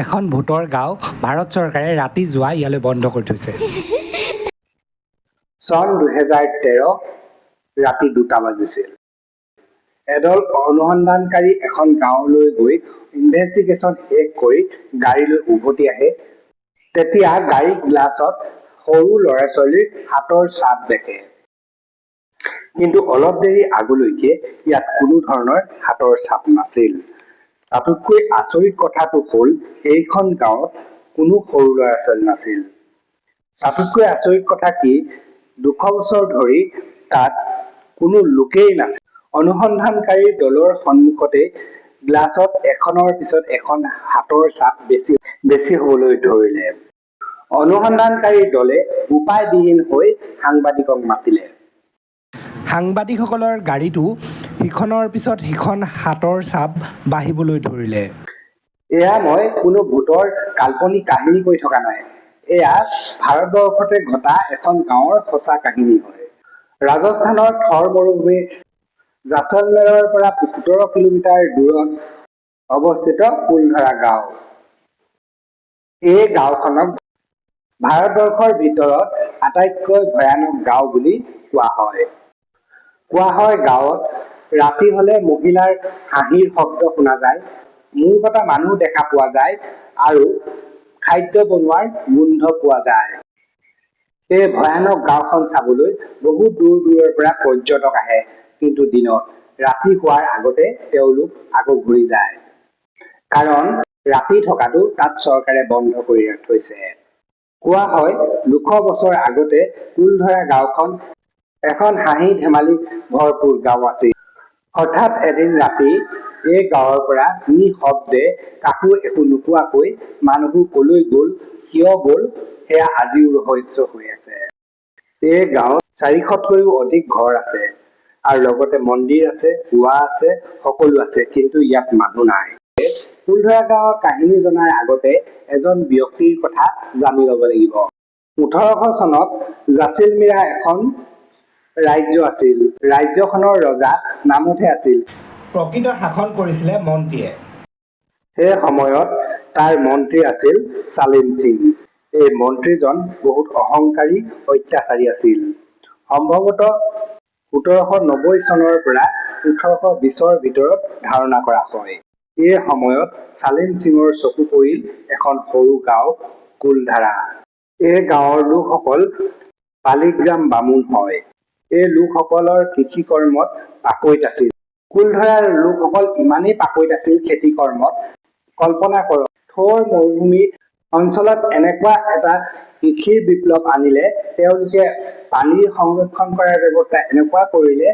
এখন ভোটৰ গাঁও ভাৰত চৰকাৰে ৰাতি যোৱা ইয়ালৈ বন্ধ কৰি থৈছে। চন 2013 ৰাতি 2টা বাজিছিল। এদল অনুসন্ধানকাৰী এখন গাঁৱলৈ গৈ ইনভেষ্টিগেশ্যন শেষ কৰি গাড়ীলৈ উভতি আহে। তেতিয়া গাড়ী গ্লাছত সৰু ল'ৰা-ছোৱালীৰ হাতৰ ছাপ দেখে। কিন্তু অলপ দেৰি আগলৈকে ইয়াত কোনো ধৰণৰ হাতৰ ছাপ নাছিল। তাতোতকৈ আচৰিত কথাটো হ'ল এইখন গাঁৱত কোনো সৰু ল'ৰা-ছোৱালী নাছিল। তাতোতকৈ আচৰিত কথা কি 200 বছৰ ধৰি তাত কোনো লোকেই নাছিল। অনুসন্ধানকাৰী দলৰ সন্মুখতে গ্লাছত এখনৰ পিছত এখন হাতৰ ছাপ বেছি হ'বলৈ ধৰিলে। অনুসন্ধানকাৰী দলে উপায়বিহীন হৈ সাংবাদিকক মাতিলে। সাংবাদিকসকলৰ গাড়ীটো সিখনৰ পিছত সিখন হাতৰ ছাপ বাঢ়িবলৈ ধৰিলে। এয়া মই কোনো ভূতৰ কাল্পনিক কাহিনী কৈ থকা নাই। এয়া ভাৰতবৰ্ষতে ঘটা এখন গাঁৱৰ সঁচা কাহিনী হয়। ৰাজস্থানৰ থৰ মৰুভূমিৰ জাচলমেৰৰ পৰা 17 কিলোমিটাৰ দূৰত অৱস্থিত কুলধাৰা গাঁও। এই গাঁওখনক ভাৰতবৰ্ষৰ ভিতৰত আটাইতকৈ ভয়ানক গাঁও বুলি কোৱা হয়। গাঁৱত ৰাতি হলে মহিলাৰ হাঁহিৰ শব্দ শুনা যায়, মূৰ কটা মানুহ দেখা পোৱা যায় আৰু খাদ্য বনোৱাৰ গোন্ধ পোৱা যায়। এই ভয়ানক গাঁওখন চাবলৈ বহু দূৰ দূৰৰ পৰা পৰ্যটক আহে, কিন্তু দিনত ৰাতি হোৱাৰ আগতে তেওঁলোক আকৌ ঘূৰি যায়। কাৰণ ৰাতি থকাটো তাত চৰকাৰে বন্ধ কৰি থৈছে। কোৱা হয় 200 বছৰ আগতে কুলধৰা গাঁওখন এখন হাঁহি ধেমালি ভৰপূৰ গাঁও আছিল। হঠাৎ এদিন ৰাতি এই গাঁৱৰ পৰা নিঃশব্দে কাকো একো নোকোৱাকৈ মানুহবোৰ কলৈ গ'ল, কিয় গ'ল সেয়া আজিও ৰহস্য হৈ আছে। এই গাঁৱত 400তকৈও অধিক ঘৰ আছে আৰু লগতে মন্দিৰ আছে, কুঁৱা আছে, সকলো আছে, কিন্তু ইয়াত মানুহ নাই। কুলধৰা গাঁৱৰ কাহিনী জনাৰ আগতে এজন ব্যক্তিৰ কথা জানি ল'ব লাগিব। 1800 চনত জাচিলমিৰা এখন ৰাজ্য আছিল। ৰাজ্যখনৰ ৰজা নামতহে আছিল। প্ৰকৃত শাসন কৰিছিলে মন্ত্ৰীয়ে। সেই সময়ত তাৰ মন্ত্ৰী আছিল চালিম সিং। এই মন্ত্ৰীজন বহুত অহংকাৰী, অত্যাচাৰী আছিল। সম্ভৱতঃ 1790 চনৰ পৰা 1820ৰ ভিতৰত ধাৰণা কৰা হয়। এই সময়ত চালিম সিঙৰ চকু পৰিল এখন সৰু গাঁও কুলধাৰা। এই গাঁৱৰ লোকসকল পালিগ্ৰাম বামুণ হয়। এই লোকসকলৰ কৃষি কৰ্মত পাকৈত আছিল। কুলধাৰাৰ লোকসকল ইমানেই পাকৈত আছিল খেতি কৰ্মত, কল্পনা কৰক থৰ মৰুভূমি অঞ্চলত এনেকুৱা এটা কৃষিৰ বিপ্লৱ আনিলে, তেওঁলোকে পানীৰ সংৰক্ষণ কৰাৰ ব্যৱস্থা এনেকুৱা কৰিলে,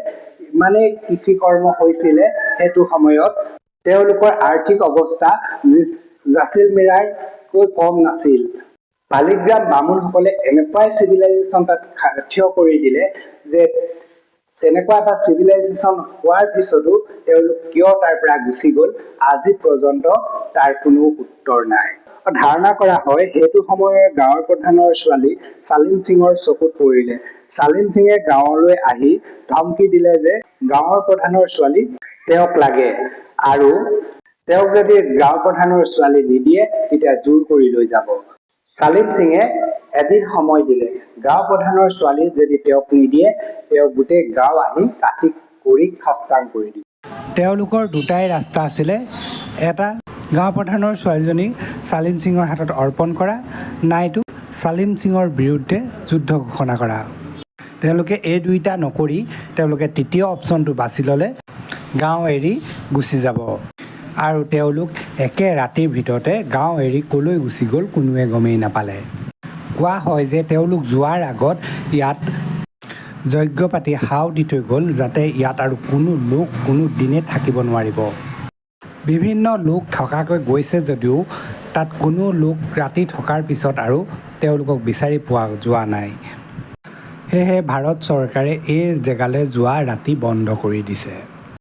ইমানেই কৃষি কৰ্ম হৈছিলে সেইটো সময়ত তেওঁলোকৰ আৰ্থিক অৱস্থা জাচিলমিৰাৰকৈ কম নাছিল। পালিগ্ৰাম বামুণসকলে এনেকুৱাই চিভিলাইজেশ্যন তাত থিয় কৰি দিলে যে তেনেকুৱা এটা চিভিলাইজেশ্যন হোৱাৰ পিছতো তেওঁলোক কিয় তাৰ পৰা গুচি গ'ল আজি পৰ্যন্ত তাৰ কোনো উত্তৰ নাই। ধাৰণা কৰা হয় সেইটো সময়ৰ গাঁৱৰ প্ৰধানৰ ছোৱালী চালিম সিঙৰ চকুত পৰিলে। চালিম সিঙে গাঁৱলৈ আহি ধমকি দিলে যে গাঁৱৰ প্ৰধানৰ ছোৱালী তেওঁক লাগে আৰু তেওঁক যদি গাঁও প্ৰধানৰ ছোৱালী নিদিয়ে তেতিয়া জোৰ কৰি লৈ যাব। চালিম সিঙে এদিন সময় দিলে, গাঁও প্ৰধানৰ ছোৱালী যদি তেওঁক নিদিয়ে তেওঁ গোটেই গাঁও আহি কাটি কৰি খাস্তাং কৰি দিব। তেওঁলোকৰ দুটাই ৰাস্তা আছিলে, এটা গাঁও প্ৰধানৰ ছোৱালীজনীক চালিম সিঙৰ হাতত অৰ্পণ কৰা, নাইতো চালিম সিঙৰ বিৰুদ্ধে যুদ্ধ ঘোষণা কৰা। তেওঁলোকে এই দুইটা নকৰি তেওঁলোকে তৃতীয় অপশ্যনটো বাছি ল'লে, গাঁও এৰি গুচি যাব। আৰু তেওঁলোক একে ৰাতিৰ ভিতৰতে গাঁও এৰি কলৈ গুচি গ'ল কোনোৱে গমেই নাপালে। কোৱা হয় যে তেওঁলোক যোৱাৰ আগত ইয়াত যজ্ঞ পাতি হাও দি থৈ গ'ল, যাতে ইয়াত আৰু কোনো লোক কোনো দিনে থাকিব নোৱাৰিব। বিভিন্ন লোক থকাকৈ গৈছে যদিও তাত কোনো লোক ৰাতি থকাৰ পিছত আৰু তেওঁলোকক বিচাৰি পোৱা যোৱা নাই। সেয়েহে ভাৰত চৰকাৰে এই জেগালৈ যোৱা ৰাতি বন্ধ কৰি দিছে।